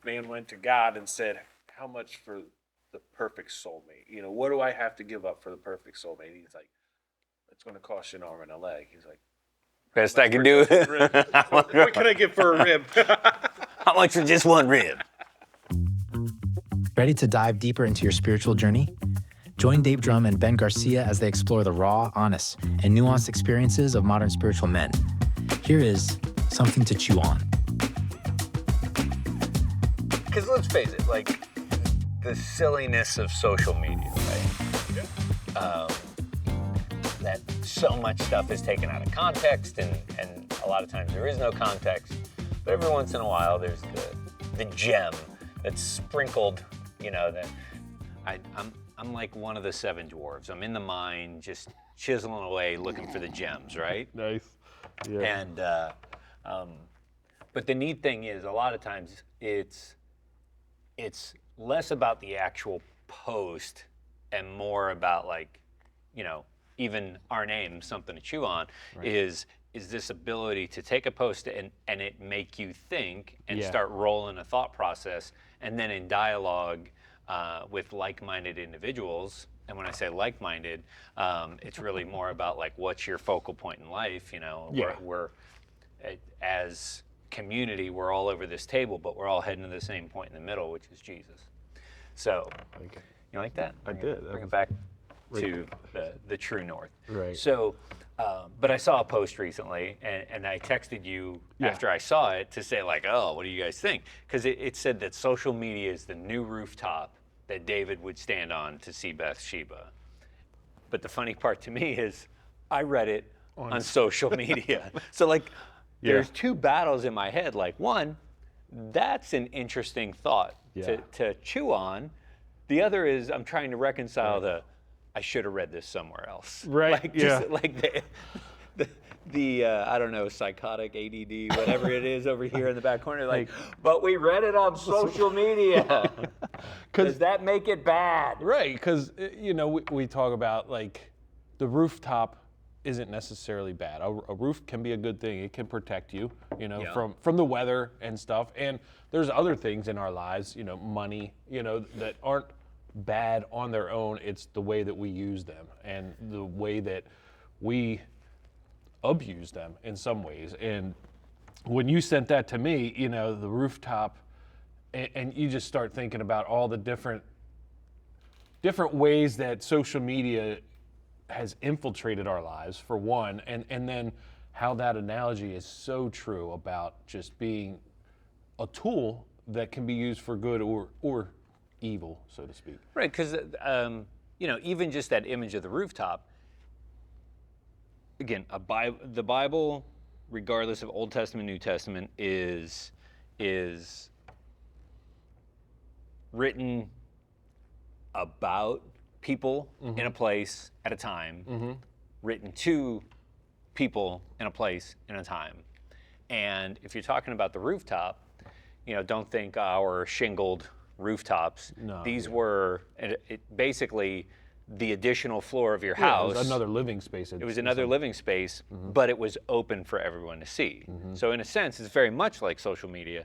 man went to God and said, how much for the perfect soulmate? You know, what do I have to give up for the perfect soulmate? And he's like, it's going to cost you an arm and a leg. He's like, Best I can do. what can I get for a rib? How much for just one rib? Ready to dive deeper into your spiritual journey? Join Dave Drum and Ben Garcia as they explore the raw, honest, and nuanced experiences of modern spiritual men. Here is something to chew on. Because let's face it, like, the silliness of social media, right? That so much stuff is taken out of context, and a lot of times there is no context. But every once in a while, there's the gem that's sprinkled, you know, that I'm like one of the seven dwarves. I'm in the mine, just chiseling away, looking for the gems, right? Nice. Yeah. And but the neat thing is, a lot of times it's less about the actual post and more about, like, you know, even our name, Something to Chew On, right, is this ability to take a post and it make you think and start rolling a thought process, and then in dialogue with like-minded individuals. And when I say like-minded, it's really more about, like, what's your focal point in life, you know? Yeah. We're as community, we're all over this table, but we're all heading to the same point in the middle, which is Jesus. So, you like that? I did. Bring it back to the true north. Right. So, but I saw a post recently, and I texted you after I saw it to say, like, oh, what do you guys think? Because it said that social media is the new rooftop that David would stand on to see Bathsheba. But the funny part to me is I read it on social media. So, like, there's two battles in my head. Like, one, that's an interesting thought to chew on. The other is I'm trying to reconcile I should have read this somewhere else. Right. Like, just like the I don't know, psychotic ADD, whatever it is over here in the back corner. Like, but we read it on social media. Does that make it bad? Right, because, you know, we talk about, like, the rooftop isn't necessarily bad. A roof can be a good thing. It can protect you, you know, from the weather and stuff. And there's other things in our lives, you know, money, you know, that aren't bad on their own. It's the way that we use them and the way that we abuse them in some ways. And when you sent that to me, you know, the rooftop, and you just start thinking about all the different ways that social media has infiltrated our lives, for one, and then how that analogy is so true about just being a tool that can be used for good or evil, so to speak. Right, because you know, even just that image of the rooftop. Again, the Bible, regardless of Old Testament, New Testament, is written about people in a place at a time, written to people in a place in a time. And if you're talking about the rooftop, you know, don't think our shingled rooftops. No, These were basically the additional floor of your house. It was another living space. It was another living space, but it was open for everyone to see. So in a sense, it's very much like social media.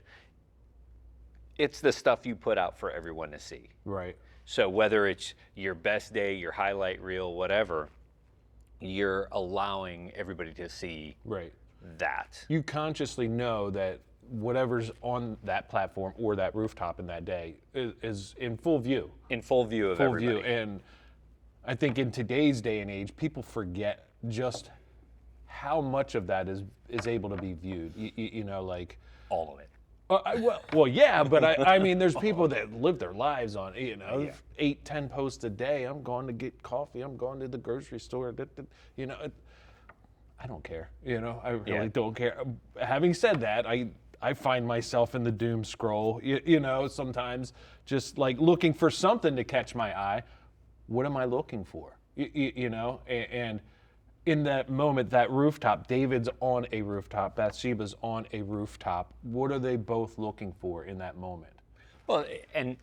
It's the stuff you put out for everyone to see. Right. So whether it's your best day, your highlight reel, whatever, you're allowing everybody to see that. You consciously know that whatever's on that platform or that rooftop in that day is in full view. In full view of everybody. And I think in today's day and age, people forget just how much of that is able to be viewed. You know, like all of it. Well, yeah, but I mean, there's people that live their lives on, you know, 8-10 posts a day. I'm going to get coffee. I'm going to the grocery store. You know, I don't care. You know, I really don't care. Having said that, I find myself in the doom scroll, you know, sometimes just like looking for something to catch my eye. What am I looking for? You know, and in that moment, that rooftop, David's on a rooftop, Bathsheba's on a rooftop. What are they both looking for in that moment? Well, and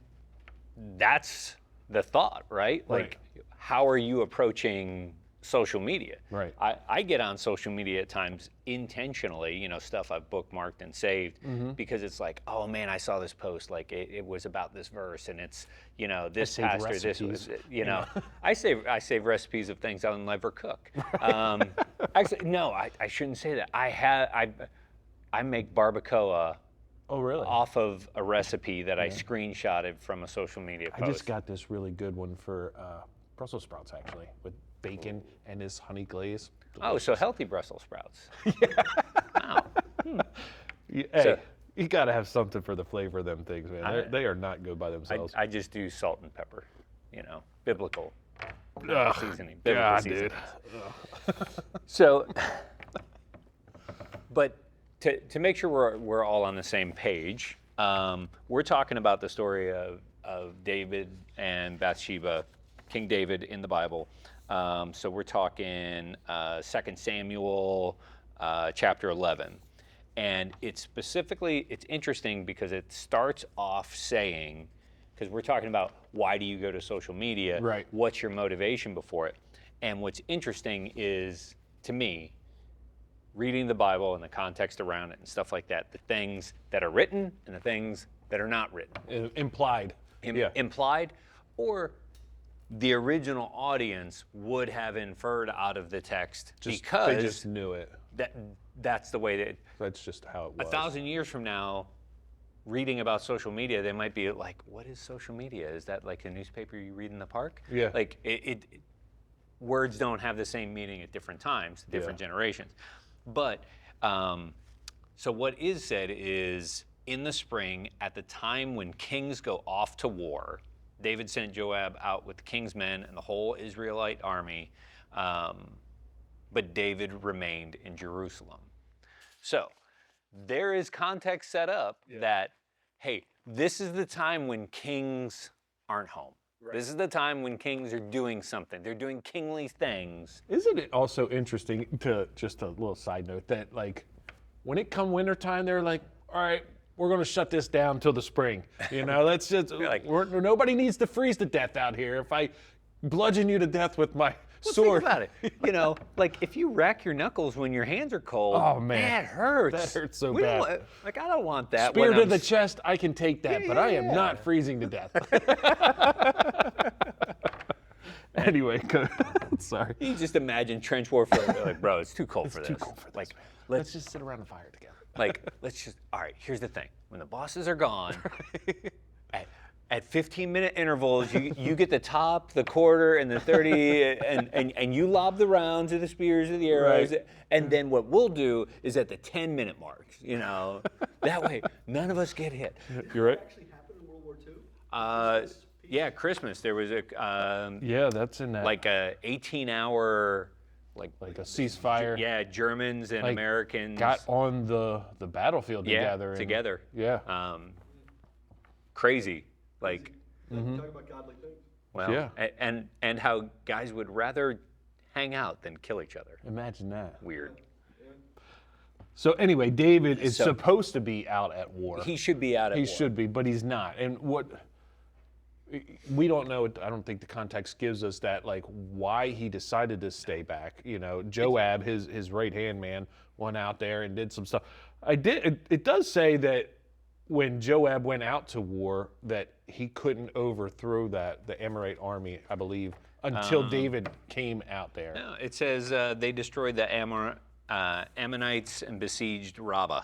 that's the thought, right? Like, how are you approaching social media. Right. I get on social media at times intentionally, you know, stuff I've bookmarked and saved because it's like, oh man, I saw this post, like it was about this verse and it's, you know, this save pastor, this recipes, was, you know, I save recipes of things I'll never cook. Actually, no, I shouldn't say that. I make barbacoa Oh, really? off of a recipe that I screenshotted from a social media post. I just got this really good one for Brussels sprouts, actually, with bacon and this honey glaze. Oh, so healthy Brussels sprouts. Wow. Hey, you got to have something for the flavor of them things, man. They are not good by themselves. I just do salt and pepper, you know, biblical Ugh, seasoning. Biblical God, seasoning. dude. So, but to make sure we're all on the same page, we're talking about the story of David and Bathsheba, King David in the Bible. So we're talking 2 Samuel chapter 11. And it's interesting because it starts off saying, because we're talking about why do you go to social media? Right. What's your motivation before it? And what's interesting is, to me, reading the Bible and the context around it and stuff like that, the things that are written and the things that are not written. Implied. Implied, or the original audience would have inferred out of the text because they just knew it. that's the way that That's just how it was. 1,000 years from now, reading about social media, they might be like, what is social media? Is that like a newspaper you read in the park? Yeah. Like words don't have the same meaning at different times, different generations. But, so what is said is, in the spring, at the time when kings go off to war, David sent Joab out with the king's men and the whole Israelite army, but David remained in Jerusalem. So there is context set up that, hey, this is the time when kings aren't home. Right. This is the time when kings are doing something. They're doing kingly things. Isn't it also interesting, to just a little side note, that like when it come wintertime, they're like, all right, we're going to shut this down till the spring. You know, let's just, nobody needs to freeze to death out here. If I bludgeon you to death with my sword. Think about it. You know, like if you rack your knuckles when your hands are cold, oh man, that hurts. That hurts so bad. Like I don't want that. Spear to the chest, I can take that, but I am not freezing to death. Anyway, sorry. You just imagine trench warfare. Like, bro, it's too cold for this. Too cold for this. Like, let's just sit around the fire together. Like, all right, here's the thing. When the bosses are gone, at 15-minute intervals, you get the top, the quarter, and the 30, and you lob the rounds or the spears or the arrows. Right. And then what we'll do is at the 10-minute mark, you know, that way none of us get hit. You're right. Actually happened in World War II? Yeah, Christmas. There was a yeah, that's in that. like a 18-hour like a ceasefire. Yeah, Germans and Americans got on the battlefield together. Together. Yeah. Crazy. Like. Talking about godly things. Well, yeah. And how guys would rather hang out than kill each other. Imagine that. Weird. So anyway, David is supposed to be out at war. He should be out at war. He should be, but he's not. And what we don't know, I don't think the context gives us that, like why he decided to stay back. You know, Joab, his right-hand man, went out there and did some stuff. It does say that when Joab went out to war, that he couldn't overthrow the Amorite army, I believe, until David came out there. No, it says they destroyed the Ammonites and besieged Rabbah.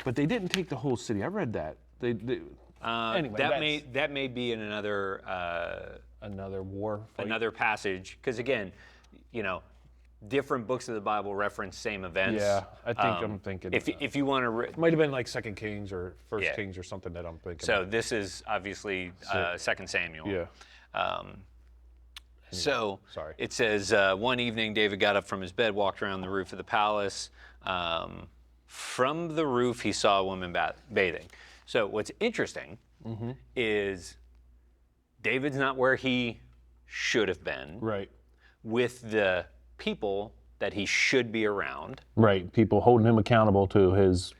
But they didn't take the whole city. I read that. Anyway, that may be in another war fight. Another passage, because again, you know, different books of the Bible reference same events. Yeah, I think I'm thinking. If you want to, it might have been like 2 Kings or 1 Kings or something that I'm thinking. So this is obviously 2 Samuel. Yeah. So sorry. It says one evening David got up from his bed, walked around the roof of the palace. From the roof he saw a woman bathing. So what's interesting is David's not where he should have been. Right. With the people that he should be around. Right. People holding him accountable to his.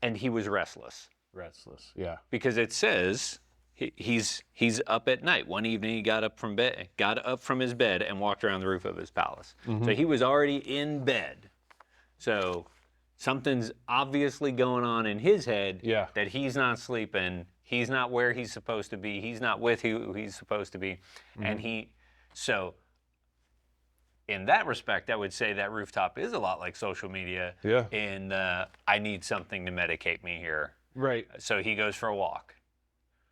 And he was restless. Restless. Yeah. Because it says he's up at night. One evening he got up from his bed and walked around the roof of his palace. So he was already in bed. So something's obviously going on in his head that he's not sleeping. He's not where he's supposed to be. He's not with who he's supposed to be. And so in that respect, I would say that Rooftop is a lot like social media. Yeah. In I need something to medicate me here. Right. So he goes for a walk,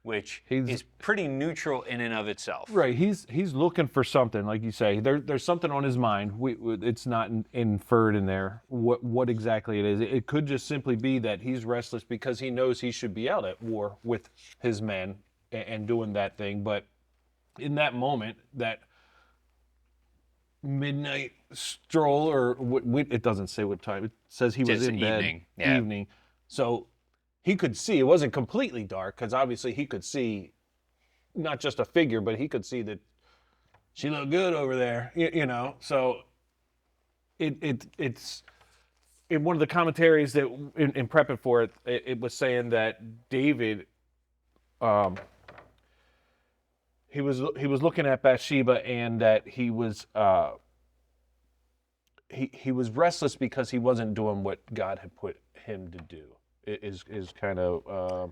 which He's- is pretty neutral in and of itself. Right. He's looking for something, like you say. There's something on his mind. It's not inferred in there what exactly it is. It could just simply be that he's restless because he knows he should be out at war with his men and doing that thing. But in that moment, that midnight stroll, or it doesn't say what time. It says he was Just in bed. evening, yeah. Evening. So he could see. It wasn't completely dark because obviously he could see not just a figure, but he could see that she looked good over there. You know. So it's in one of the commentaries that in prepping for it, it was saying that David. He was looking at Bathsheba, and that he was restless because he wasn't doing what God had put him to do. Is kind of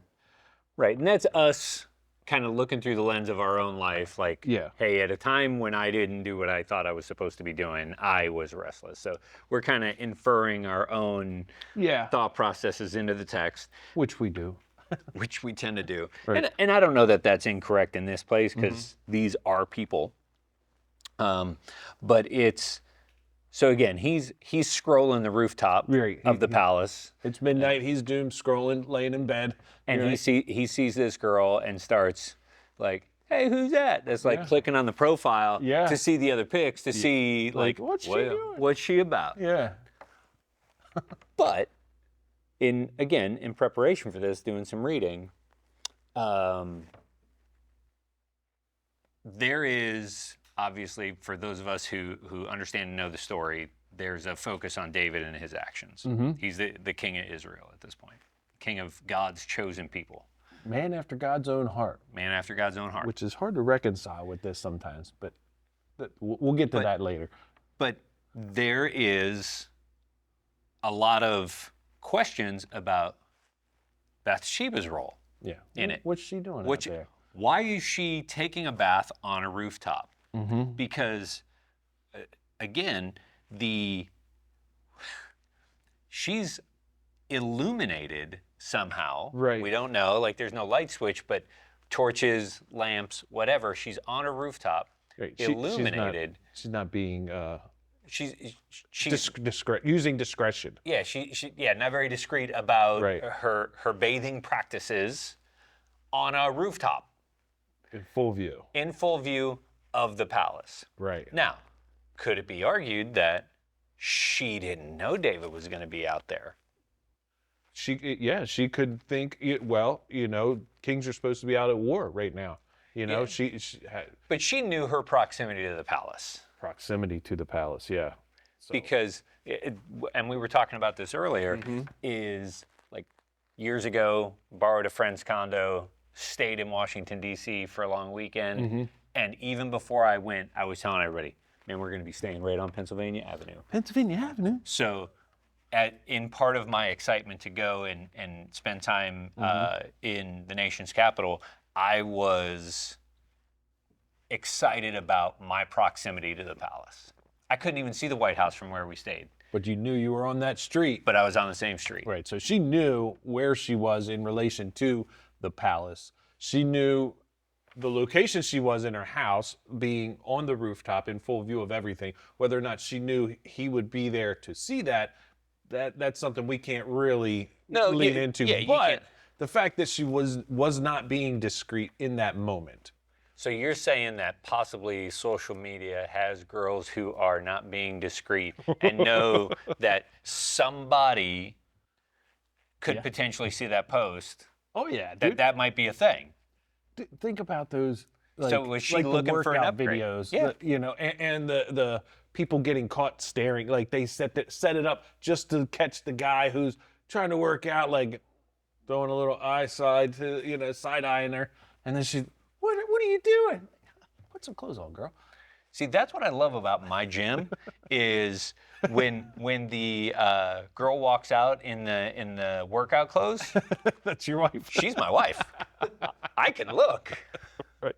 Right, and that's us kind of looking through the lens of our own life, like, hey, at a time when I didn't do what I thought I was supposed to be doing, I was restless. So we're kind of inferring our own thought processes into the text. which we do. Which we tend to do. Right. And I don't know that that's incorrect in this place, because these are people. But it's, so again, he's scrolling the rooftop of the palace. It's midnight. He's doomed, scrolling, laying in bed, And he sees this girl and starts like, hey, who's that? That's like clicking on the profile to see the other pics, to see like what's she doing? What's she about? Yeah. But in preparation for this, doing some reading, there is obviously, for those of us who understand and know the story, there's a focus on David and his actions. He's the king of Israel at this point, king of God's chosen people. Man after God's own heart. Man after God's own heart. Which is hard to reconcile with this sometimes, but we'll get to that later. But there is a lot of questions about Bathsheba's role in it. What's she doing out there? Why is she taking a bath on a rooftop? Because, again, she's illuminated somehow. Right. We don't know. Like, there's no light switch, but torches, lamps, whatever. She's on a rooftop, illuminated. She's not being She's using discretion. Yeah, she not very discreet about her bathing practices on a rooftop. In full view. In full view of the palace. Right. Now, could it be argued that she didn't know David was going to be out there? She could think, well, kings are supposed to be out at war right now. She had But she knew her proximity to the palace. proximity to the palace, yeah. So. Because, and we were talking about this earlier, is like years ago, borrowed a friend's condo, stayed in Washington, D.C. for a long weekend. And even before I went, I was telling everybody, man, we're going to be staying right on Pennsylvania Avenue. Pennsylvania Avenue. So in part of my excitement to go and spend time in the nation's capital, I was excited about my proximity to the palace. I couldn't even see the White House from where we stayed. But you knew you were on that street. But I was on the same street. Right, so she knew where she was in relation to the palace. She knew the location she was in her house, being on the rooftop in full view of everything. Whether or not she knew he would be there to see that's something we can't really lean into. Yeah, but the fact that she was not being discreet in that moment. So you're saying that possibly social media has girls who are not being discreet and know that somebody could potentially see that post. Oh yeah, dude. That might be a thing. Think about those. So was she like looking the for an workout upgrade? videos? Yeah. And the people getting caught staring, like they set it up just to catch the guy who's trying to work out, like throwing a little eye side to side eyeing her. And then what are you doing? Put some clothes on, girl. See, that's what I love about my gym is when the girl walks out in the workout clothes, That's your wife. she's my wife. I can look Right.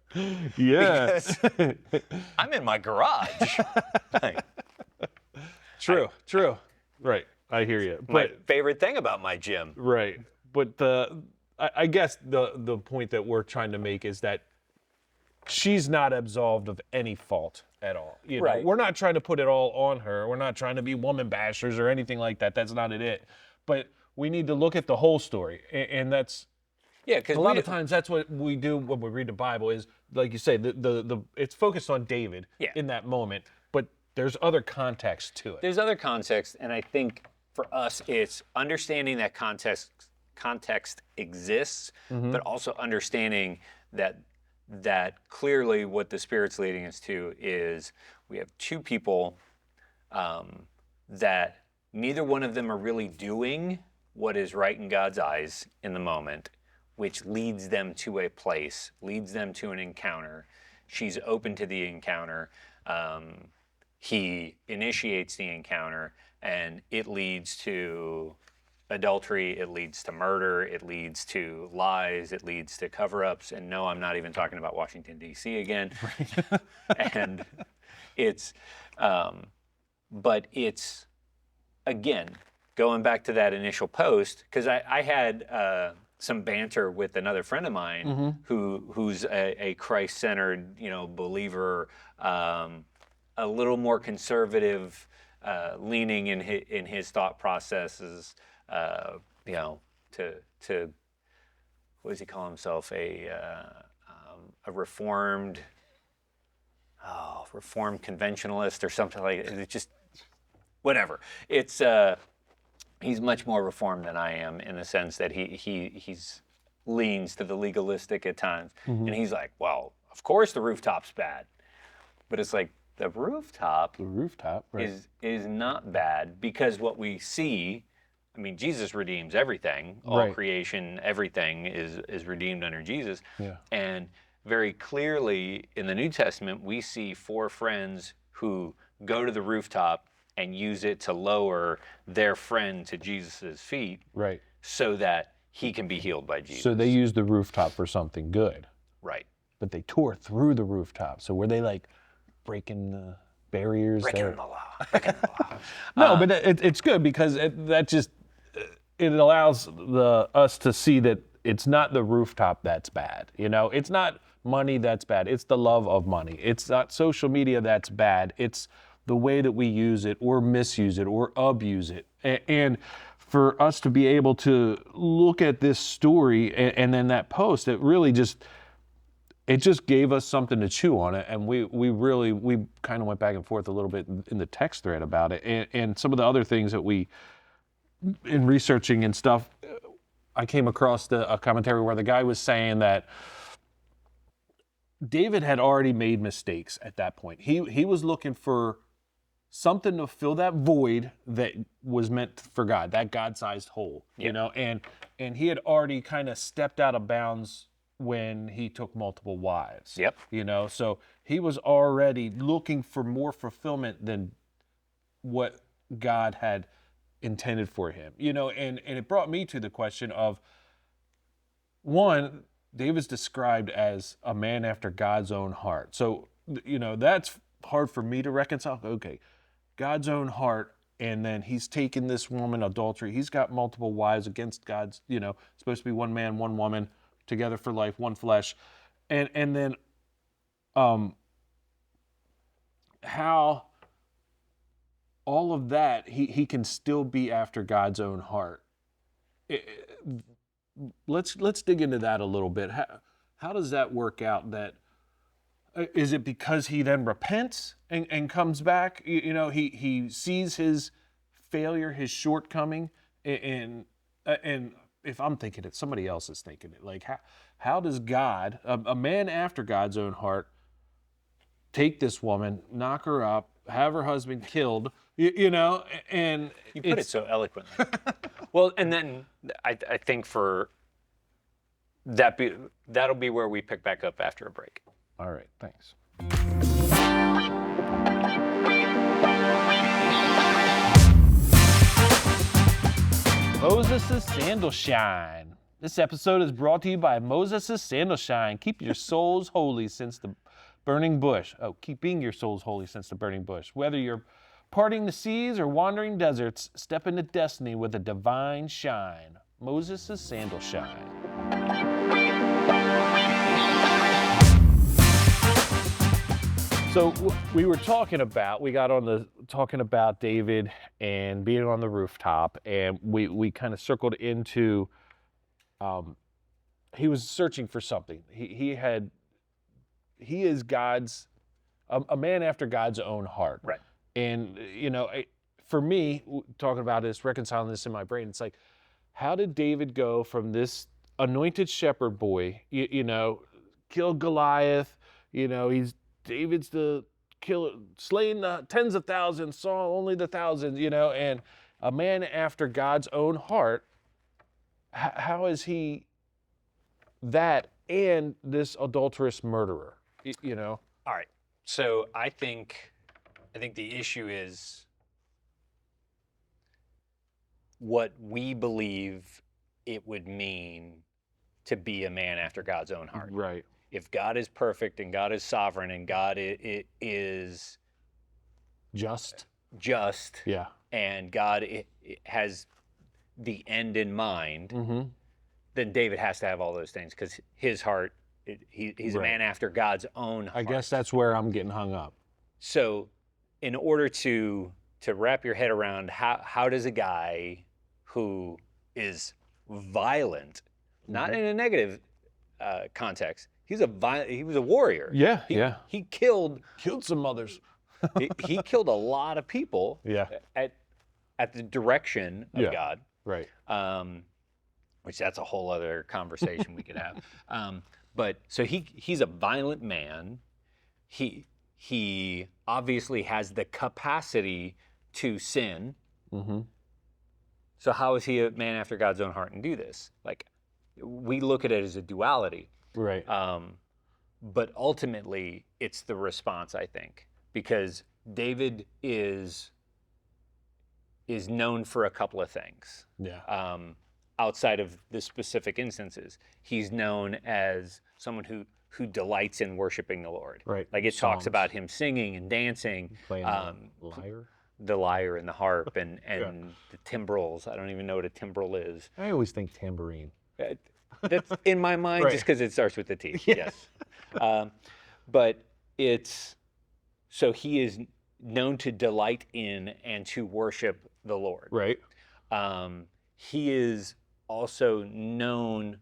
Yeah. because I'm in my garage. Like, True. Right. I hear you. my favorite thing about my gym. Right. But I guess the point that we're trying to make is that she's not absolved of any fault at all. You know, Right. we're not trying to put it all on her. We're not trying to be woman bashers or anything like that. That's not it. But we need to look at the whole story. And that's Yeah, because a lot of times that's what we do when we read the Bible is, like you say, the it's focused on David in that moment, but there's other context to it. there's other context, and I think for us it's understanding that context exists, but also understanding that clearly what the Spirit's leading us to is we have two people that neither one of them are really doing what is right in God's eyes in the moment, which leads them to a place, leads them to an encounter. She's open to the encounter. He initiates the encounter, and it leads to adultery, it leads to murder, it leads to lies, it leads to cover-ups. And no, I'm not even talking about Washington, D.C. again. And it's, but it's, again, going back to that initial post, because I had some banter with another friend of mine who's a Christ-centered, believer, a little more conservative, leaning in his thought processes, to what does he call himself? A reformed, reformed conventionalist or something like it. It's just whatever. It's he's much more reformed than I am in the sense that he's leans to the legalistic at times, and he's like, well, of course the rooftop's bad, but it's like the rooftop Right. is not bad because what we see. I mean, Jesus redeems everything. All creation, everything is redeemed under Jesus. Yeah. And very clearly in the New Testament, we see 4 friends who go to the rooftop and use it to lower their friend to Jesus' feet Right. so that he can be healed by Jesus. So they used the rooftop for something good, Right. but they tore through the rooftop. So were they like breaking the barriers Breaking there? the law. Breaking the law. No, but it's good because it allows us to see that it's not the rooftop that's bad. It's not money that's bad. It's the love of money. It's not social media that's bad. It's the way that we use it or misuse it or abuse it. And for us to be able to look at this story and then that post, it just gave us something to chew on it. And we kind of went back and forth a little bit in the text thread about it. And some of the other things that in researching and stuff, I came across a commentary where the guy was saying that David had already made mistakes at that point. He was looking for something to fill that void that was meant for God, that God-sized hole, and he had already kind of stepped out of bounds when he took multiple wives. Yep. So he was already looking for more fulfillment than what God had intended for him, and it brought me to the question of, one, David's described as a man after God's own heart. So, that's hard for me to reconcile. Okay, God's own heart, and then he's taken this woman, adultery. He's got multiple wives against God's, supposed to be one man, one woman, together for life, one flesh. And then how all of that, he can still be after God's own heart. Let's dig into that a little bit. How does that work out? That is it because he then repents and comes back? He sees his failure, his shortcoming, and if I'm thinking it, somebody else is thinking it. Like how does God, a man after God's own heart, take this woman, knock her up, have her husband killed, and You put it so eloquently. Well, and then I think for That'll be where we pick back up after a break. All right, thanks. Moses' Sandal Shine. This episode is brought to you by Moses' Sandal Shine. Keep your souls holy since the burning bush. Oh, keeping your souls holy since the burning bush. Whether you're parting the seas or wandering deserts, step into destiny with a divine shine. Moses' Sandal Shine. So we were talking about David and being on the rooftop, and we kind of circled into, he was searching for something. He is a man after God's own heart. Right. And, for me, talking about this, reconciling this in my brain, it's like, how did David go from this anointed shepherd boy, killed Goliath, David's the killer, slain the tens of thousands, Saul only the thousands, and a man after God's own heart. How is he that and this adulterous murderer? All right. So I think the issue is what we believe it would mean to be a man after God's own heart. Right. If God is perfect and God is sovereign and God is Just. yeah, and God has the end in mind, Mm-hmm. then David has to have all those things because his heart, he's a Right. man after God's own heart. I guess that's where I'm getting hung up. So in order to wrap your head around how does a guy who is violent, not in a negative context, he was a warrior. Yeah. He killed Killed some mothers. he killed a lot of people Yeah. at the direction of Yeah. God. Right. Which that's a whole other conversation we could have. But so he's a violent man. He obviously has the capacity to sin. Mm-hmm. So how is he a man after God's own heart and do this? Like, we look at it as a duality. Right. But ultimately, it's the response, I think, because David is known for a couple of things. Yeah. Outside of the specific instances, he's known as someone who delights in worshiping the Lord. Right. Like it talks Songs. about him singing and dancing, Playing the lyre. the lyre and the harp and the timbrels. I don't even know what a timbrel is. I always think tambourine. That's in my mind just because it starts with the T. Yeah. Yes. But so he is known to delight in and to worship the Lord. Right. He is also known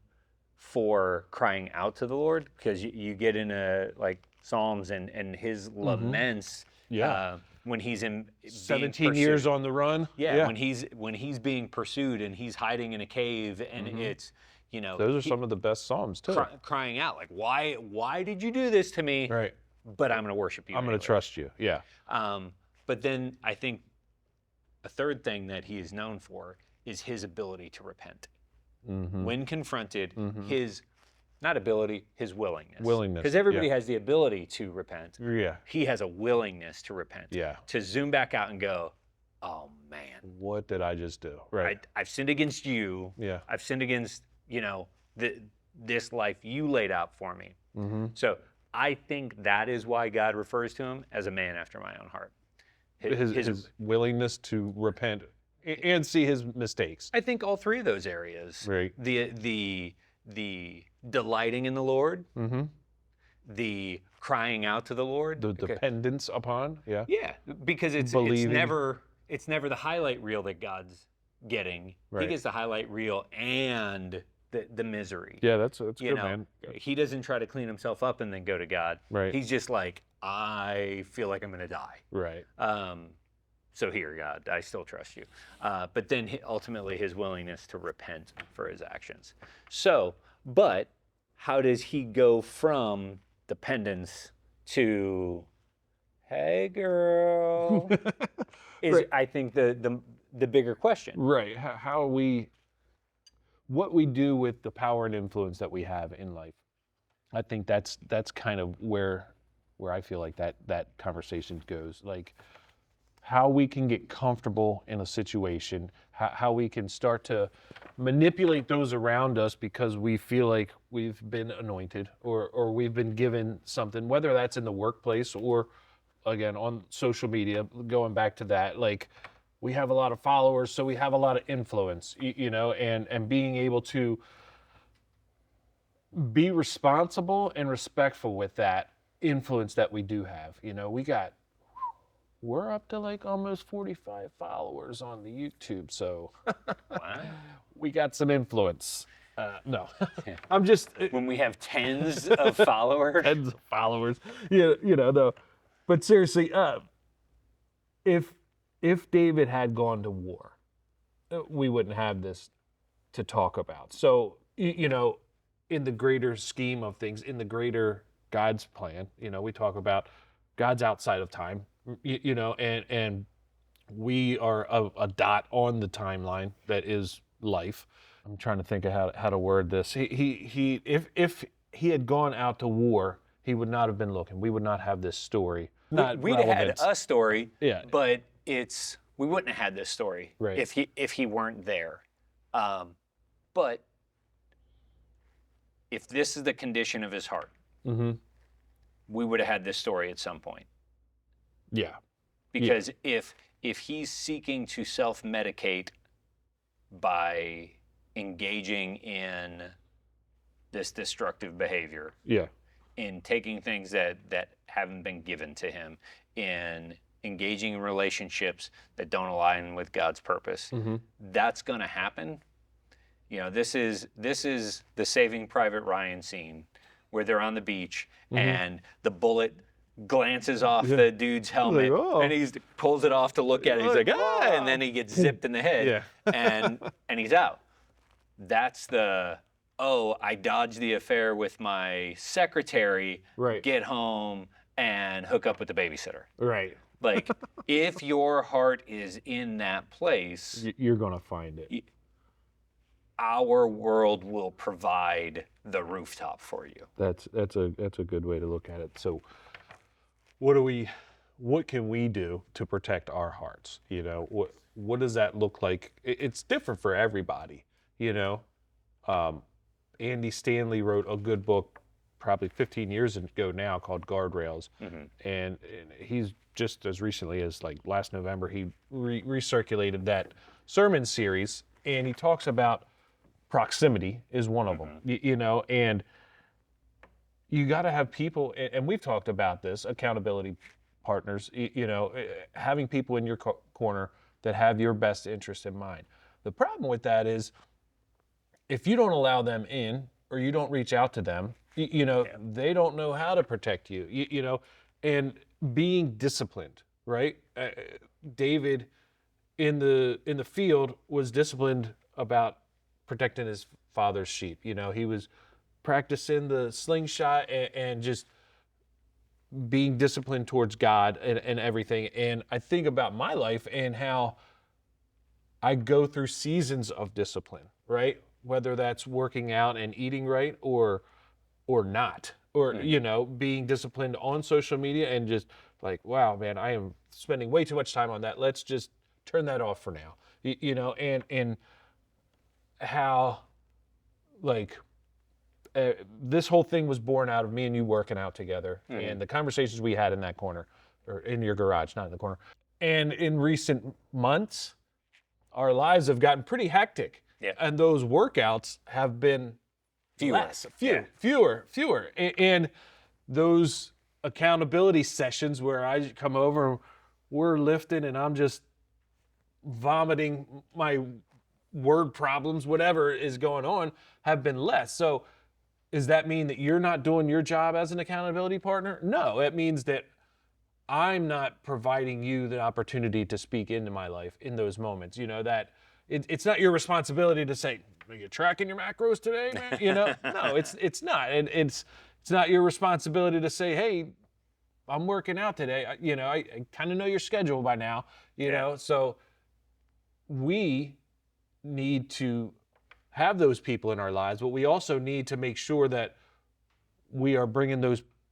for crying out to the Lord because you get into like Psalms and his laments. Yeah. When he's in 17 years on the run. Yeah, when he's being pursued and he's hiding in a cave and it's Those are some of the best psalms too. crying out like why did you do this to me? Right. But I'm going to worship you. I'm going anyway. to trust you. Yeah. But then I think a third thing that he is known for is his ability to repent. Mm-hmm. When confronted, his willingness. Willingness, Because everybody yeah. has the ability to repent. Yeah. He has a willingness to repent. Yeah. To zoom back out and go, oh man, What did I just do? Right. I've sinned against you. Yeah. I've sinned against, this life you laid out for me. Mm-hmm. So I think that is why God refers to him as a man after my own heart. His willingness to repent and see his mistakes. I think all three of those areas. Right. The delighting in the Lord, Mm-hmm. the crying out to the Lord. The dependence upon. Yeah. Yeah, because it's Believing. never the highlight reel that God's getting. Right. He gets the highlight reel and the misery. Yeah, that's good, You know, man. he doesn't try to clean himself up and then go to God. Right. He's just like, I feel like I'm going to die. Right. So here, God, I still trust you. But then ultimately his willingness to repent for his actions. So, but how does he go from dependence to, hey, girl, is Right. I think the bigger question. Right. How are we? what we do with the power and influence that we have in life. I think that's kind of where I feel like that conversation goes. Like, how we can get comfortable in a situation, how we can start to manipulate those around us because we feel like we've been anointed or we've been given something, whether that's in the workplace or, again, on social media, going back to that, like, we have a lot of followers, so we have a lot of influence, and being able to be responsible and respectful with that influence that we do have. We're up to like almost 45 followers on the YouTube, so Wow. we got some influence. No, I'm just When we have tens of followers. tens of followers. Though. But seriously, if David had gone to war, we wouldn't have this to talk about. So in the greater scheme of things, in the greater God's plan, we talk about God's outside of time. And we are a dot on the timeline that is life. I'm trying to think of how to word this. If he had gone out to war, he would not have been looking. We would not have this story. We'd have had a story, Yeah. but we wouldn't have had this story Right. if he weren't there. But if this is the condition of his heart, Mm-hmm. we would have had this story at some point. Yeah. Because if he's seeking to self-medicate by engaging in this destructive behavior, Yeah. in taking things that haven't been given to him, in engaging in relationships that don't align with God's purpose, that's going to happen. This is the Saving Private Ryan scene where they're on the beach and the bullet glances off the dude's helmet, Like, oh. and he pulls it off to look at it. He's like, ah, and then he gets zipped in the head, and he's out. That's I dodged the affair with my secretary, Right. get home and hook up with the babysitter. Right. Like, if your heart is in that place, You're gonna find it. our world will provide the rooftop for you. That's a good way to look at it. So, what can we do to protect our hearts? What does that look like? It's different for everybody. Andy Stanley wrote a good book probably 15 years ago now called Guardrails, and he's just as recently as like last November he recirculated that sermon series, and he talks about proximity is one of them. And you got to have people, and we've talked about this, accountability partners, having people in your corner that have your best interest in mind. The problem with that is if you don't allow them in or you don't reach out to them, they don't know how to protect you, and being disciplined, right? David in the field was disciplined about protecting his father's sheep. He was practicing the slingshot and just being disciplined towards God and everything. And I think about my life and how I go through seasons of discipline, right? Whether that's working out and eating right or not, or, being disciplined on social media and just like, wow, man, I am spending way too much time on that. Let's just turn that off for now, and how like, this whole thing was born out of me and you working out together and the conversations we had in that corner, or in your garage, not in the corner. And in recent months, our lives have gotten pretty hectic. Yeah. And those workouts have been fewer. And those accountability sessions where I come over, we're lifting and I'm just vomiting my word problems, whatever is going on, have been less. So does that mean that you're not doing your job as an accountability partner? No, it means that I'm not providing you the opportunity to speak into my life in those moments. That it's not your responsibility to say, are you tracking your macros today, man? No, it's not. And it's not your responsibility to say, hey, I'm working out today. I kind of know your schedule by now, so we need to have those people in our lives, but we also need to make sure that we are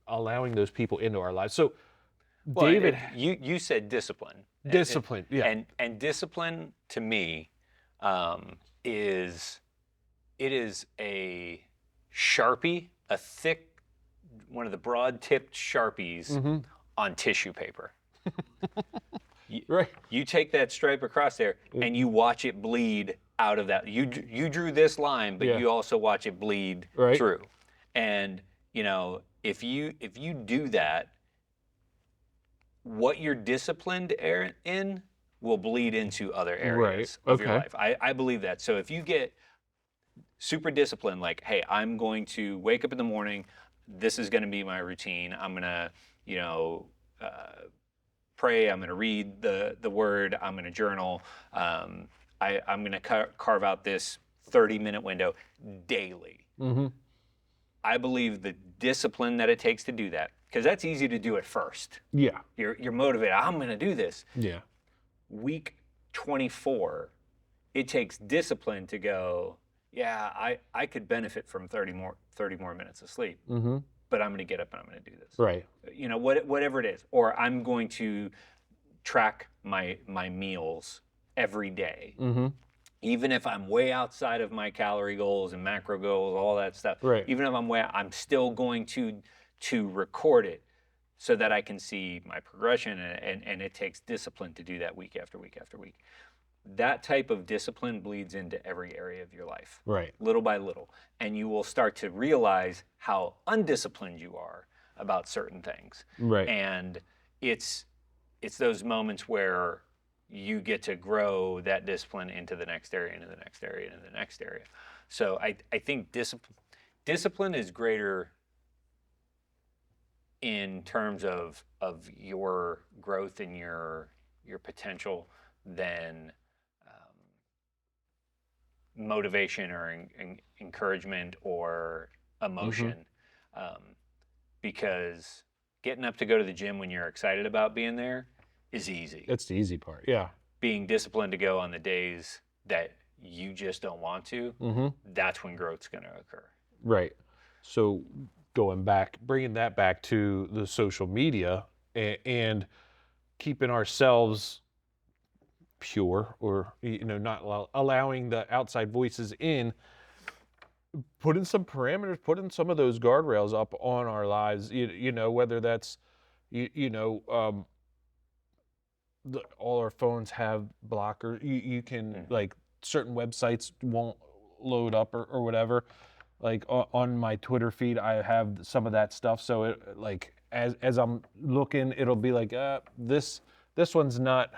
allowing those people into our lives. So, Well, David, you said discipline. discipline, yeah, And discipline to me is a Sharpie, a thick, one of the broad-tipped Sharpies on tissue paper. right, You take that stripe across there and you watch it bleed out of that. You drew this line, but you also watch it bleed Right. through. And if you do that, what you're disciplined in will bleed into other areas of your life. I believe that. So if you get super disciplined, like, hey, I'm going to wake up in the morning, this is going to be my routine. I'm going to, pray. I'm going to read the word. I'm going to journal. I'm going to carve out this 30-minute window daily. I believe the discipline that it takes to do that, because that's easy to do at first. yeah, You're motivated. I'm going to do this. yeah, Week 24, it takes discipline to go, yeah, I could benefit from 30 more minutes of sleep, but I'm going to get up and I'm going to do this. right, Whatever it is. Or I'm going to track my meals every day. Even if I'm way outside of my calorie goals and macro goals, all that stuff. Right. Even if I'm still going to record it so that I can see my progression, and it takes discipline to do that week after week after week. That type of discipline bleeds into every area of your life, right, little by little, and you will start to realize how undisciplined you are about certain things. right. And it's those moments where you get to grow that discipline into the next area, into the next area, into the next area. So I think discipline is greater in terms of your growth and your potential than motivation or encouragement or emotion. Because getting up to go to the gym when you're excited about being there is easy. That's the easy part. Yeah. Being disciplined to go on the days that you just don't want to, that's when growth's going to occur. Right. So bringing that back to the social media and keeping ourselves pure, or not allowing the outside voices in, putting some parameters, putting some of those guardrails up on our lives, whether that's all our phones have blockers. You can like certain websites won't load up or whatever. Like on my Twitter feed, I have some of that stuff. So it, like as I'm looking, it'll be like this one's not.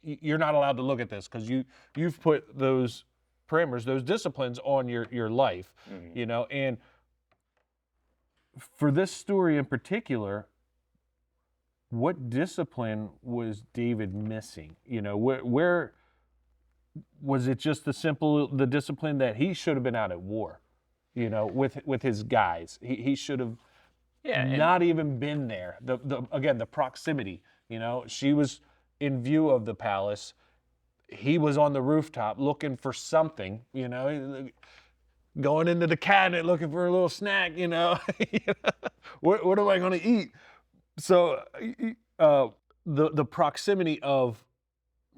You're not allowed to look at this because you've put those parameters, those disciplines on your life, And for this story in particular, what discipline was David missing? Where was it? Just the discipline that he should have been out at war, with his guys. He should have not even been there. The proximity. She was in view of the palace. He was on the rooftop looking for something. Going into the cabinet looking for a little snack. What am I going to eat? So the proximity of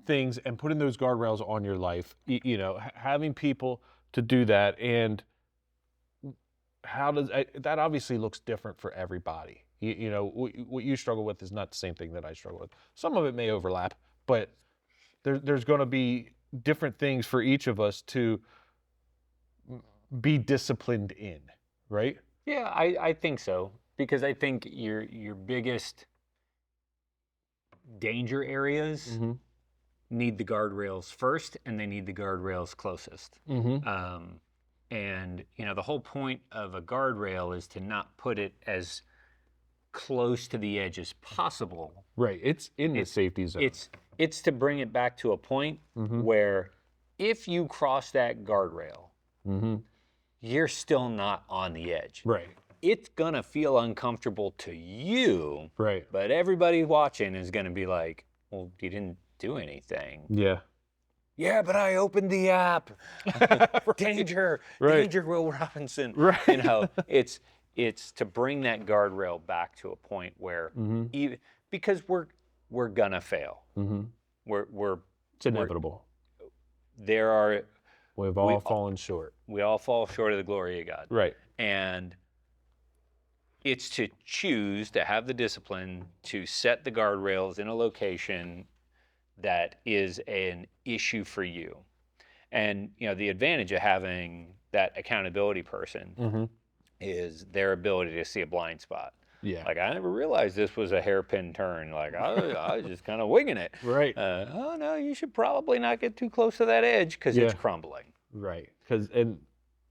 things and putting those guardrails on your life, having people to do that, and how does that obviously looks different for everybody. What you struggle with is not the same thing that I struggle with. Some of it may overlap, but there's going to be different things for each of us to be disciplined in, right? Yeah, I think so. Because I think your biggest danger areas need the guardrails first, and they need the guardrails closest. And the whole point of a guardrail is to not put it as close to the edge as possible. Right. It's in the safety zone. It's to bring it back to a point where if you cross that guardrail, you're still not on the edge. Right. It's gonna feel uncomfortable to you, right? But everybody watching is gonna be like, "Well, you didn't do anything." Yeah. yeah, but I opened the app. Danger, Right. danger, Will Robinson. Right. You know, it's to bring that guardrail back to a point where even because we're gonna fail. We're It's inevitable. there are We've we all fallen short. we all fall short of the glory of God. Right. And it's to choose to have the discipline to set the guardrails in a location that is an issue for you. And you know, the advantage of having that accountability person is their ability to see a blind spot. Yeah. Like, I never realized this was a hairpin turn. Like, I was just kind of winging it. Right. Oh no, you should probably not get too close to that edge because it's Yeah. crumbling. Right. Because and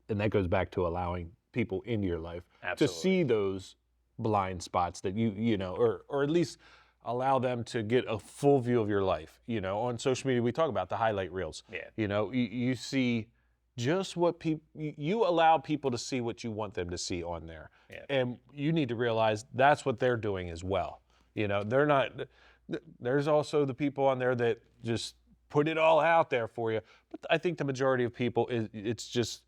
that goes back to allowing people into your life Absolutely. to see those blind spots that you know, or at least allow them to get a full view of your life. You know, on social media we talk about the highlight reels. Yeah. You know, you see just what people you allow people to see what you want them to see on there. Yeah. And you need to realize that's what they're doing as well. You know, they're not there's also the people on there that just put it all out there for you. But I think the majority of people it's just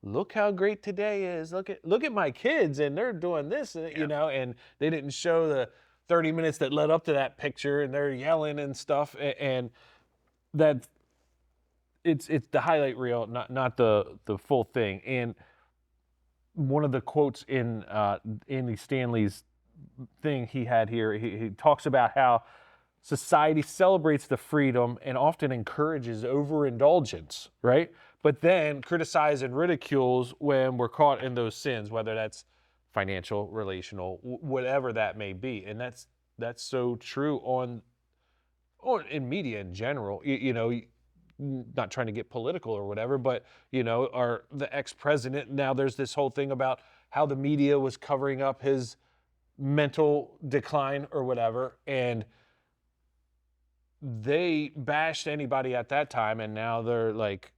look how great today is. Look at my kids and they're doing this, you know, and they didn't show the 30 minutes that led up to that picture and they're yelling and stuff and that it's the highlight reel, not the full thing. And one of the quotes in Andy Stanley's thing he had here, he talks about how society celebrates the freedom and often encourages overindulgence, right? But then criticizes and ridicules when we're caught in those sins, whether that's financial, relational, whatever that may be. And that's so true on in media in general. You know, not trying to get political or whatever, but you know, the ex-president, now there's this whole thing about how the media was covering up his mental decline or whatever, and they bashed anybody at that time, and now they're like,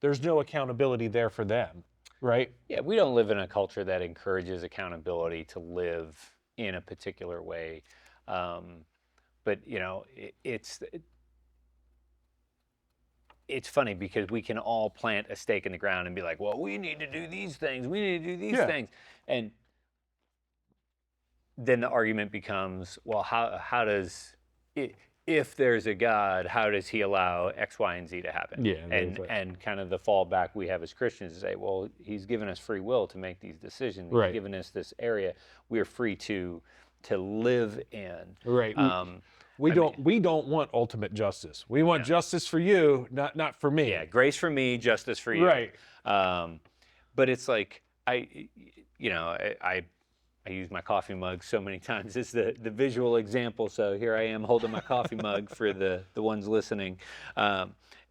there's no accountability there for them, right? Yeah, we don't live in a culture that encourages accountability to live in a particular way. But you know, it's funny because we can all plant a stake in the ground and be like, well, we need to do these things. We need to do these things. And then the argument becomes, well, how does it, if there's a God, how does he allow X, Y, and Z to happen? Yeah, and kind of the fallback we have as Christians is say, well, he's given us free will to make these decisions. Right. He's given us this area we're free to live in. Right. We don't want ultimate justice. We want justice for you, not for me. Yeah, grace for me, justice for you. Right. But it's like I use my coffee mug so many times. It's the visual example. So here I am holding my coffee mug for the ones listening.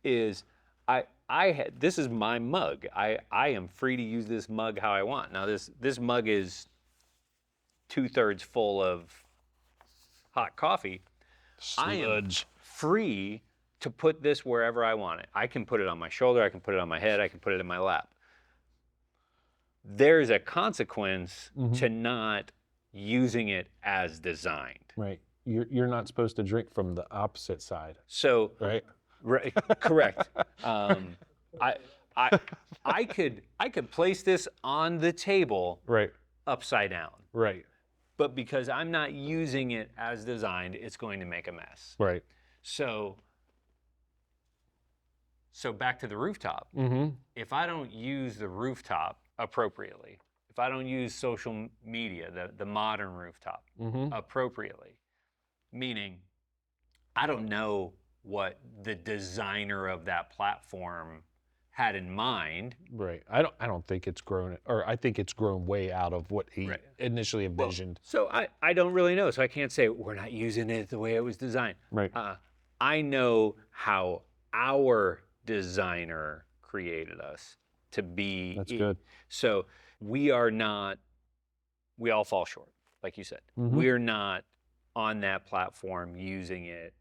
This is my mug. I am free to use this mug how I want. Now this mug is 2/3 full of hot coffee. I am free to put this wherever I want it. I can put it on my shoulder, I can put it on my head, I can put it in my lap. There's a consequence to not using it as designed. Right. You're not supposed to drink from the opposite side. So, right? Correct. I could place this on the table, right, upside down. Right. But because I'm not using it as designed, it's going to make a mess. Right. So back to the rooftop. If I don't use the rooftop appropriately, if I don't use social media, the modern rooftop, appropriately, meaning I don't know what the designer of that platform had in mind. Right. I don't think it's grown, or I think it's grown way out of what he initially envisioned. Well, so I don't really know. So I can't say we're not using it the way it was designed. Right. I know how our designer created us to be. That's good. So we all fall short, like you said. We're not on that platform using it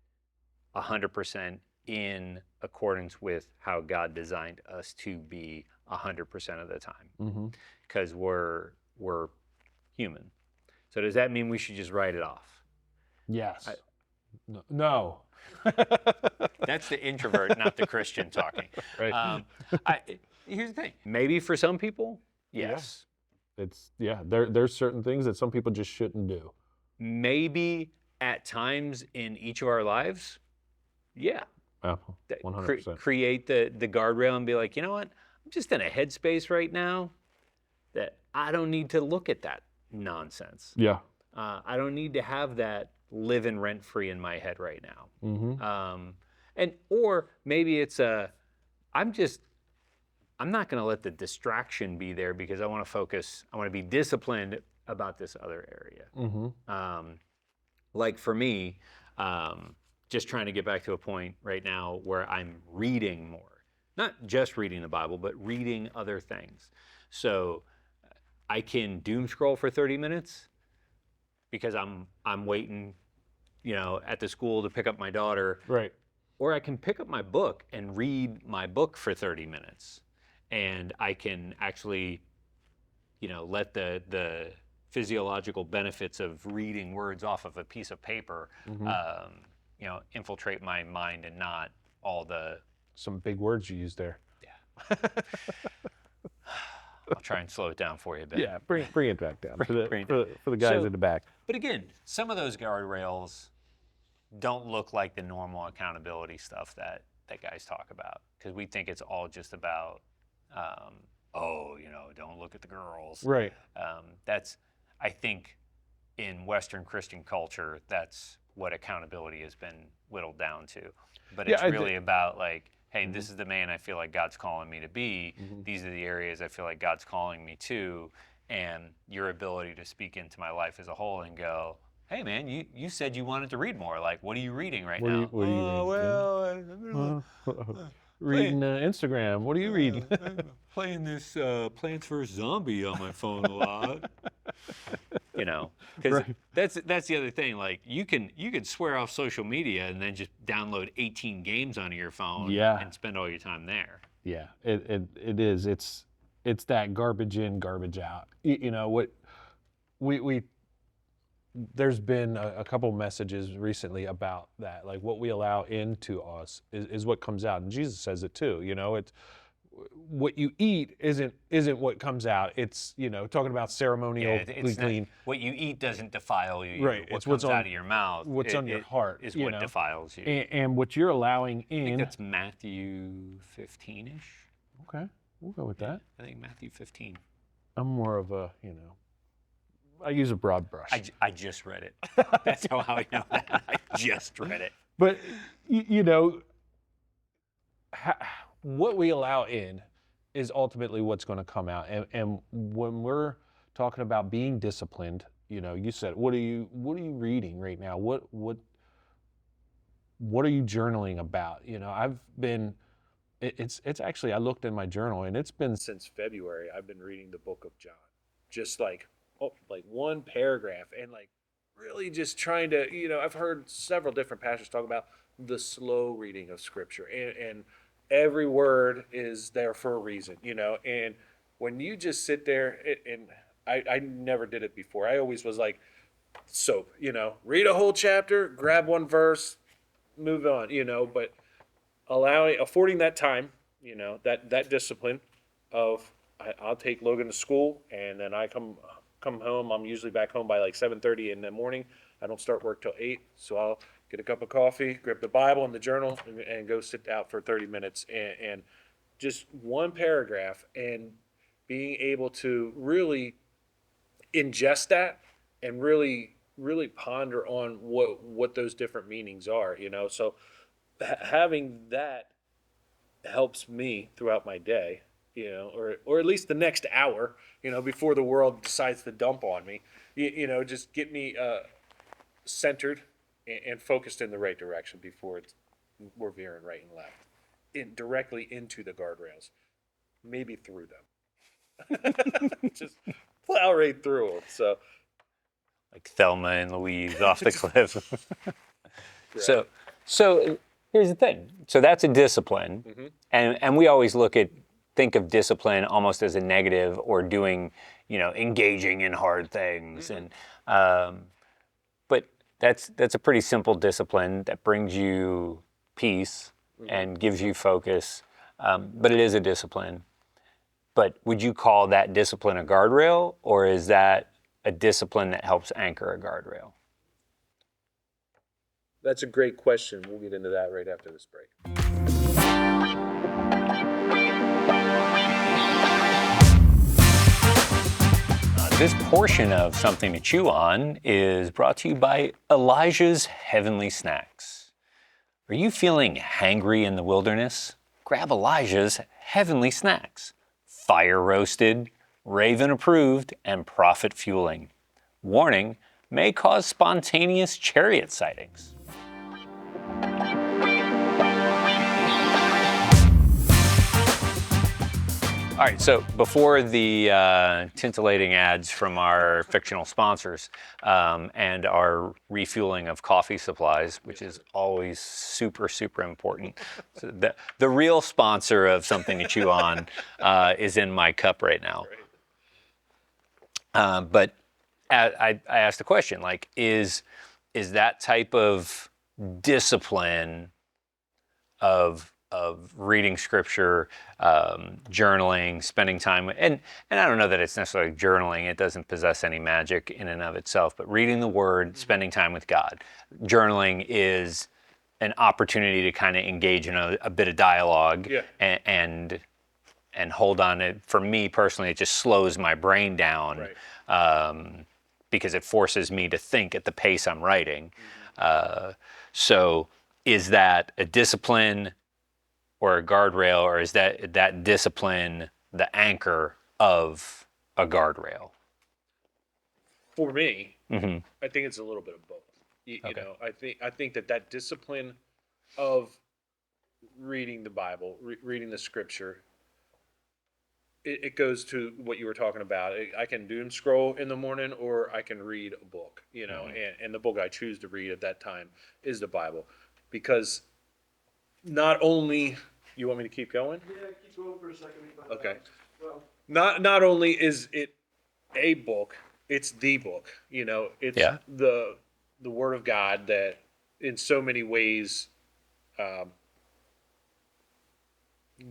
100% in accordance with how God designed us to be 100% of the time, because we're human. So does that mean we should just write it off? Yes. No. That's the introvert, not the Christian talking. Right. Here's the thing. Maybe for some people, Yeah. yes. There's certain things that some people just shouldn't do. Maybe at times in each of our lives, yeah. Oh, 100%. Create the guardrail and be like, you know what? I'm just in a headspace right now that I don't need to look at that nonsense. Yeah. I don't need to have that living rent free in my head right now. Mm-hmm. Or maybe it's I'm not going to let the distraction be there because I want to focus. I want to be disciplined about this other area. Mm-hmm. Like for me, just trying to get back to a point right now where I'm reading more, not just reading the Bible, but reading other things. So I can doom scroll for 30 minutes because I'm waiting, at the school to pick up my daughter. Right. Or I can pick up my book and read my book for 30 minutes. And I can actually, let the physiological benefits of reading words off of a piece of paper, infiltrate my mind and not all the... Some big words you use there. Yeah. I'll try and slow it down for you a bit. Yeah, bring it back down for Bring it down. the guys So- in the back. But again, some of those guardrails don't look like the normal accountability stuff that guys talk about, because we think it's all just about, don't look at the girls. Right. I think in Western Christian culture, that's what accountability has been whittled down to. But Yeah, it's I really thi- about like, hey, this is the man I feel like God's calling me to be. These are the areas I feel like God's calling me to. And your ability to speak into my life as a whole and go, hey man, you said you wanted to read more. Like, what are you reading right now? What are you reading? Reading Instagram. What are you reading? Playing this Plants vs. Zombie on my phone a lot. Because Right. that's the other thing. Like, you can swear off social media and then just download 18 games onto your phone and spend all your time there. Yeah, it is. It's that garbage in, garbage out. What we there's been a couple messages recently about that. Like, what we allow into us is what comes out, and Jesus says it too. It's what you eat isn't what comes out. It's talking about ceremonial it's clean. not, what you eat doesn't defile you. Right, What it's comes what's on- out of your mouth. what's on your heart, is what defiles you. And what you're allowing I think in. that's Matthew 15-ish. Okay, we'll go with that. I think Matthew 15. I'm more of a I use a broad brush. I just read it. That's how I know that. I just read it. But what we allow in is ultimately what's going to come out. And when we're talking about being disciplined, you said, what are you reading right now? What are you journaling about? I've been. It's actually, I looked in my journal and it's been Since February, I've been reading the book of John, just like one paragraph, and like really just trying to, I've heard several different pastors talk about the slow reading of Scripture, and every word is there for a reason, and when you just sit there, and I never did it before. I always was like soap, read a whole chapter, grab one verse, move on, but affording that time, that discipline of I'll take Logan to school, and then I come home. I'm usually back home by like 7:30 in the morning. I don't start work till 8, so I'll get a cup of coffee, grab the Bible and the journal, and go sit out for 30 minutes and just one paragraph, and being able to really ingest that and really ponder on what those different meanings are, so having that helps me throughout my day, or at least the next hour, before the world decides to dump on me, just get me centered and focused in the right direction before we're veering right and left, directly into the guardrails, maybe through them. Just plow right through them. So, Like Thelma and Louise off the cliff. So here's the thing. So that's a discipline, and we always think of discipline almost as a negative, or doing, engaging in hard things, and but that's a pretty simple discipline that brings you peace and gives you focus, but it is a discipline. But would you call that discipline a guardrail, or is that a discipline that helps anchor a guardrail? That's a great question. We'll get into that right after this break. This portion of Something to Chew On is brought to you by Elijah's Heavenly Snacks. Are you feeling hangry in the wilderness? Grab Elijah's Heavenly Snacks. Fire roasted, Raven approved, and profit fueling. Warning, may cause spontaneous chariot sightings. All right, so before the titillating ads from our fictional sponsors and our refueling of coffee supplies, which is always super, super important. So the real sponsor of Something to Chew On is in my cup right now. But I asked the question, like, is that type of discipline of reading scripture, journaling, spending time, and I don't know that it's necessarily journaling. It doesn't possess any magic in and of itself, but reading the word, spending time with God. Journaling is an opportunity to kind of engage in a bit of dialogue and hold on it. For me personally, it just slows my brain down because it forces me to think at the pace I'm writing. So is that a discipline or a guardrail, or is that discipline the anchor of a guardrail? For me, I think it's a little bit of both. You know, I think that discipline of reading the Bible, reading the scripture, it goes to what you were talking about. I can doom scroll in the morning, or I can read a book, you know, and the book I choose to read at that time is the Bible. Because not only, you want me to keep going? Yeah, keep going for a second. Okay. Well, Not only is it a book, it's the book. You know, it's the Word of God that in so many ways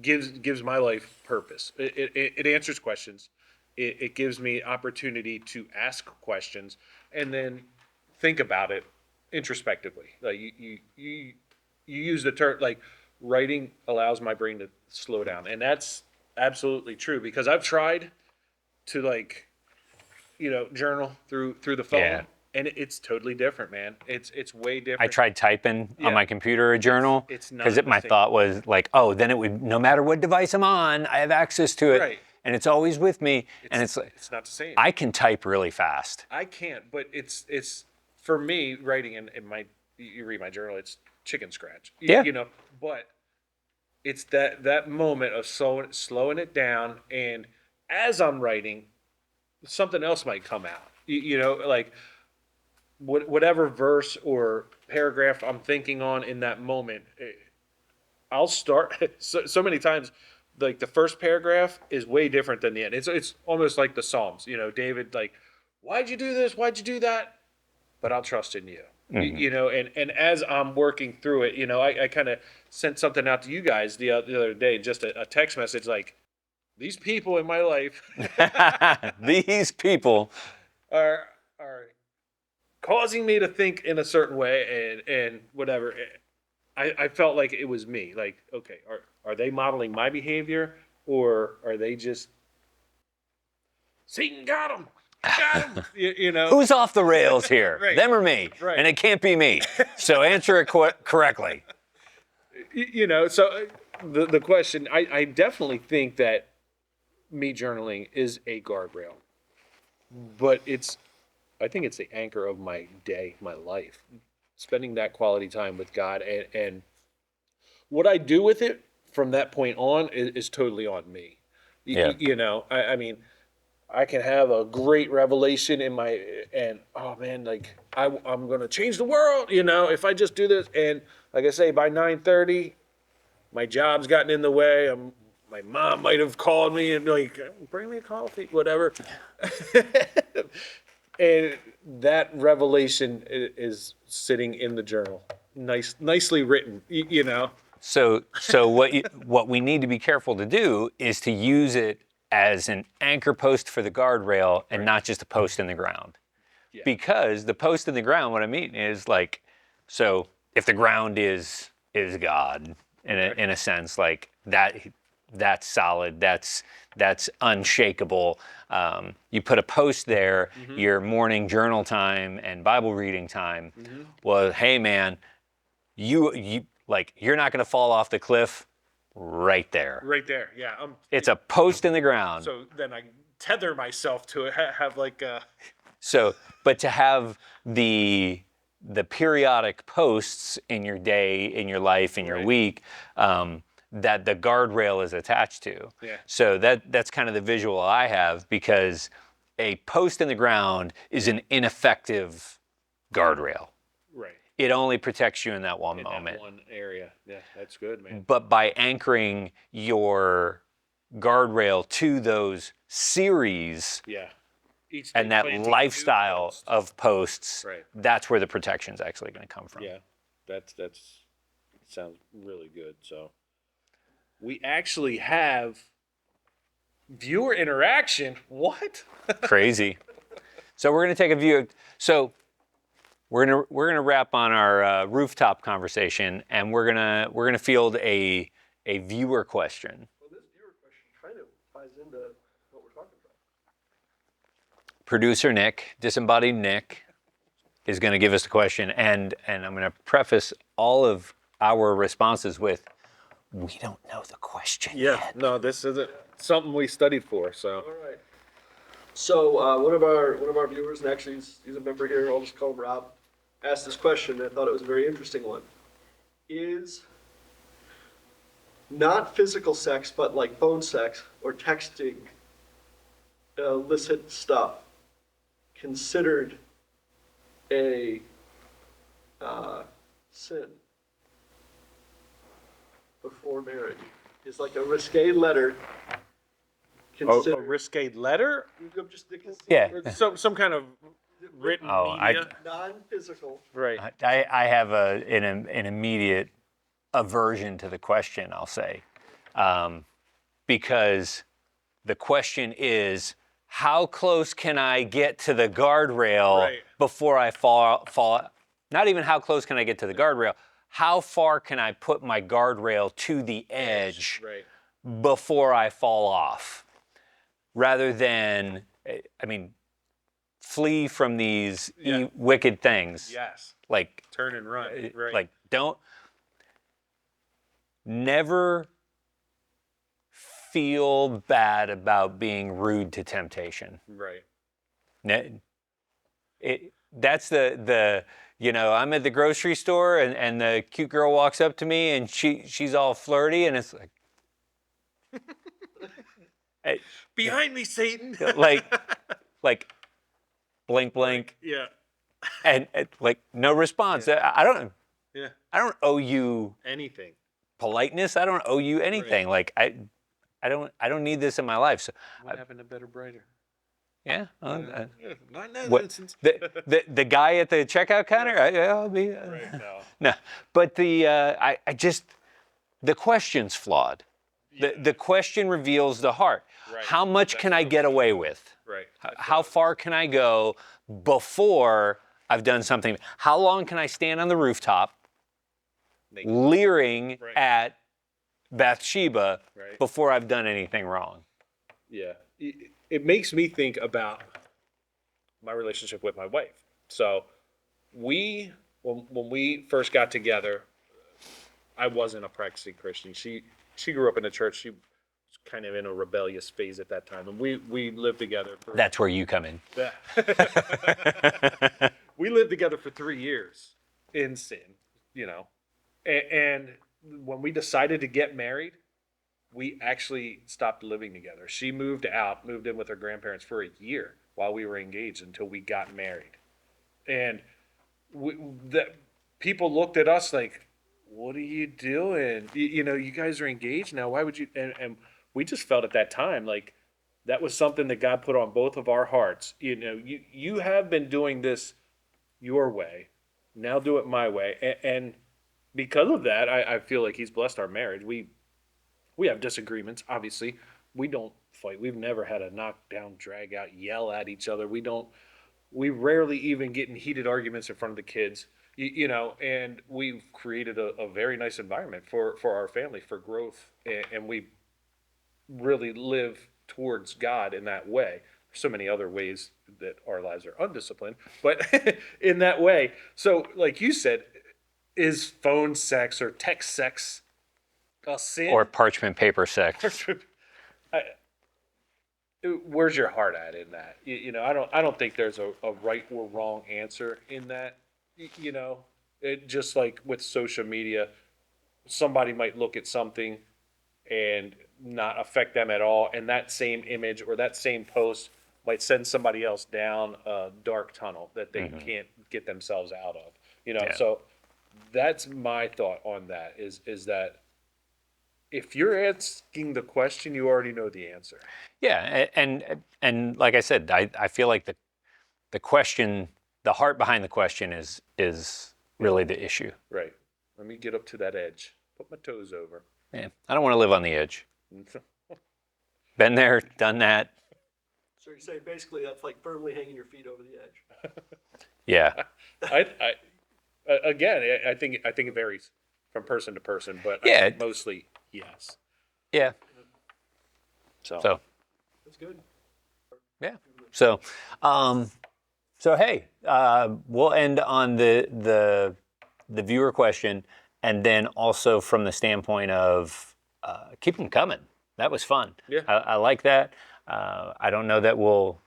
gives my life purpose. It answers questions. It gives me opportunity to ask questions and then think about it introspectively. Like you use the term, like, writing allows my brain to slow down, and that's absolutely true, because I've tried to, like, you know, journal through the phone, and it's totally different, man. It's way different. I tried typing on my computer a journal It's not because the my same. thought was like, oh, then it would, no matter what device I'm on, I have access to it, Right. and it's always with me. And it's like, it's not the same. I can type really fast. I can't, but it's for me, writing in my, you read my journal, it's chicken scratch. You know, but it's that moment of slowing it down, and as I'm writing, something else might come out. You know, like whatever verse or paragraph I'm thinking on in that moment, I'll start so many times. Like, the first paragraph is way different than the end. It's almost like the Psalms. You know, David, like, why'd you do this? Why'd you do that? But I'll trust in you. You know, and as I'm working through it, you know, I kind of sent something out to you guys the other day, just a text message, like, these people in my life These people. are causing me to think in a certain way, and whatever. I felt like it was me. Like, okay, are they modeling my behavior, or are they just, Satan got him? Got him! You know? Who's off the rails here? Right. Them or me? Right. And it can't be me. So answer it correctly. You know, so the question, I definitely think that me journaling is a guardrail, but I think it's the anchor of my day, my life, spending that quality time with God, and what I do with it from that point on is totally on me. You know, I mean, I can have a great revelation and oh man, like, I'm going to change the world, you know, if I just do this. And like I say, by 9:30, my job's gotten in the way. My mom might have called me and, like, bring me a coffee, whatever. And that revelation is sitting in the journal, nicely written. You know. So what we need to be careful to do is to use it as an anchor post for the guardrail and not just a post in the ground. Yeah. Because the post in the ground, what I mean is like, so if the ground is God in a sense, like that's solid, that's unshakable. You put a post there, your morning journal time and Bible reading time. Well, hey man, you like you're not going to fall off the cliff right there. Right there, yeah. It's a post in the ground. So then I tether myself to it. Have like So, but to have the periodic posts in your day, in your life, in your week, that the guardrail is attached to. Yeah. So that's kind of the visual I have, because a post in the ground is an ineffective guardrail. right It only protects you in that one in moment. that one area. Yeah, that's good, man. But by anchoring your guardrail to those series Yeah. Each and day that planting new lifestyle posts. of posts, Right. that's where the protection's actually going to come from. Yeah, that's sounds really good. So we actually have viewer interaction. What? Crazy. So we're going to take a view. So we're gonna wrap on our rooftop conversation, and we're gonna field a viewer question. Well, this viewer question kind of ties into what we're talking about. Producer Nick, disembodied Nick, is going to give us the question, and I'm going to preface all of our responses with, we don't know the question yet. No, this isn't something we studied for. So All right. So one of our viewers, and actually he's a member here, I'll just call him Rob, asked this question, and I thought it was a very interesting one. Is not physical sex, but like phone sex or texting illicit stuff considered a sin before marriage? Is like a risque letter a considered? risque letter, Just Yeah. or some kind of written Oh, media. non-physical. Right. I have an immediate aversion to the question, I'll say, because the question is, how close can I get to the guardrail Right. before I fall? Not even how close can I get to the guardrail. How far can I put my guardrail to the edge Right. before I fall off? Rather than, I mean, flee from these wicked things. Yes. Like, Turn and run. Right. like never feel bad about being rude to temptation. right. That's the I'm at the grocery store and the cute girl walks up to me and she's all flirty and it's like Behind me, Satan. like blink blink Yeah. and like no response. I don't Yeah. owe you Anything. politeness. I don't owe you anything. Like I don't need this in my life. So What happened to better, brighter? yeah. Not now. What, the guy at the checkout counter? I'll be. Right. No. No, but I just the question's flawed. The question reveals the heart. Right. How much can I get away with? Right. How far can I go before I've done something? How long can I stand on the rooftop, leering Right. at Bathsheba Right. before I've done anything wrong? Yeah. It makes me think about my relationship with my wife. So when we first got together, I wasn't a practicing Christian. She grew up in a church. She was kind of in a rebellious phase at that time, and we lived together for That's where you come in. we lived together for 3 years in sin, and when we decided to get married, we actually stopped living together. She moved in with her grandparents for a year while we were engaged until we got married. And people looked at us like, what are you doing? You guys are engaged now. Why would you? And we just felt at that time like that was something that God put on both of our hearts. You have been doing this your way. Now do it my way. And because of that, I feel like He's blessed our marriage. We have disagreements, obviously. We don't fight. We've never had a knockdown, drag out, yell at each other. We rarely even get in heated arguments in front of the kids. And we've created a very nice environment for our family, for growth, and we really live towards God in that way. There's so many other ways that our lives are undisciplined, but in that way. So, like you said, is phone sex or text sex a sin? Or parchment paper sex. Where's your heart at in that? I don't think there's a right or wrong answer in that. It just like with social media, somebody might look at something and not affect them at all, and that same image or that same post might send somebody else down a dark tunnel that they can't get themselves out of. Yeah. So that's my thought on that is that if you're asking the question, you already know the answer. Yeah, and like I said, I feel like the question, the heart behind the question is really the issue. Right. Let me get up to that edge. Put my toes over. Yeah, I don't want to live on the edge. Been there, done that. So you're saying basically that's like firmly hanging your feet over the edge. Yeah. Again, I think it varies from person to person, but Yeah. I think mostly yes. Yeah. So That's good. Yeah. So, hey, we'll end on the viewer question, and then also from the standpoint of keep them coming. That was fun. Yeah. I like that. I don't know that we'll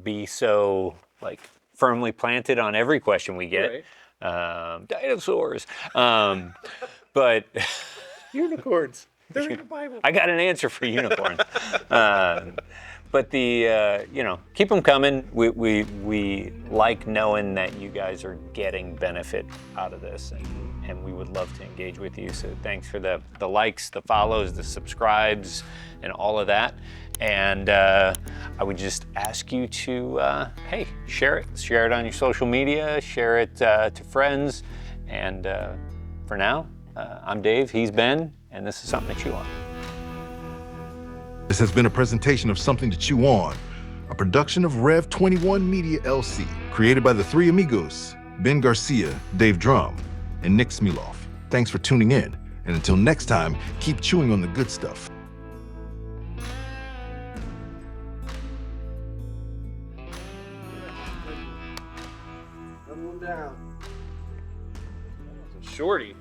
be so like firmly planted on every question we get. Right. Dinosaurs, but Unicorns. They're in the Bible. I got an answer for unicorns. But keep them coming. We like knowing that you guys are getting benefit out of this, and we would love to engage with you. So thanks for the likes, the follows, the subscribes, and all of that. And I would just ask you to, share it on your social media, share it to friends. And for now, I'm Dave, he's Ben, and this is Something to Chew On. This has been a presentation of Something to Chew On, a production of Rev 21 Media LC, created by the three amigos, Ben Garcia, Dave Drum, and Nick Smiloff. Thanks for tuning in, and until next time, keep chewing on the good stuff. Another one down. Shorty.